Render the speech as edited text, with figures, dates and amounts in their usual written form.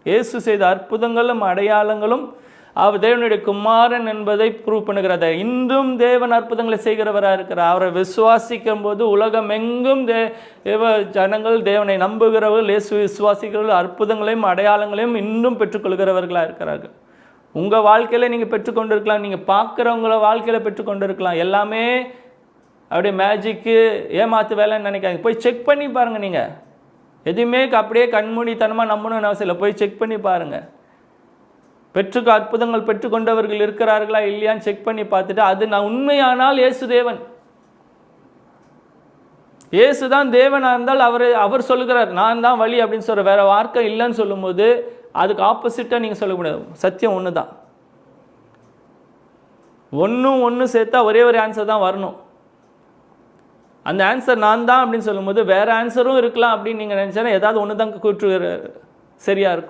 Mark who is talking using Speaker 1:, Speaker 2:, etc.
Speaker 1: இயேசு செய்த அற்புதங்களும் அடையாளங்களும் அவர் தேவனுடைய குமாரன் என்பதை ப்ரூவ் பண்ணுகிறத. இன்றும் தேவன் அற்புதங்களை செய்கிறவராக இருக்கிறார். அவரை விசுவாசிக்கும் போது உலகம் எங்கும் தேவ ஜனங்கள், தேவனை நம்புகிறவர்கள், இயேசு விசுவாசிக்கிறவர்கள் அற்புதங்களையும் அடையாளங்களையும் இன்னும் பெற்றுக்கொள்கிறவர்களாக இருக்கிறார்கள். உங்கள் வாழ்க்கையில் நீங்கள் பெற்றுக்கொண்டிருக்கலாம், நீங்கள் பார்க்குறவங்கள வாழ்க்கையில் பெற்றுக்கொண்டிருக்கலாம். எல்லாமே அப்படியே மேஜிக்கு ஏமாத்து வேலைன்னு நினைக்காதீங்க. போய் செக் பண்ணி பாருங்கள். நீங்கள் எதுவுமே அப்படியே கண்மூடித்தனமாக நம்பணும்னு அவசியம் இல்லை. போய் செக் பண்ணி பாருங்கள். அற்புதங்கள் பெற்றுக்கொண்டவர்கள் இருக்கிறார்களா இல்லையான்னு செக் பண்ணி பார்த்துட்டு அது நான் உண்மையானால் இயேசு தேவன், இயேசு தான் தேவனாக இருந்தால் அவர் சொல்லுகிறார் நான் தான் வழி அப்படின்னு சொல்கிற வேற வார்த்தை இல்லைன்னு சொல்லும்போது அதுக்கு ஆப்போசிட்டாக நீங்கள் சொல்ல முடியாது. சத்தியம் ஒன்று தான். ஒன்று சேர்த்தா ஒரே ஒரு ஆன்சர் தான் வரணும். அந்த ஆன்சர் நான் தான் அப்படின்னு சொல்லும்போது வேறு ஆன்சரும் இருக்கலாம் அப்படின்னு நீங்கள் நினச்சாலும் ஏதாவது ஒன்று தான் கூற்று சரியாக இருக்கும்.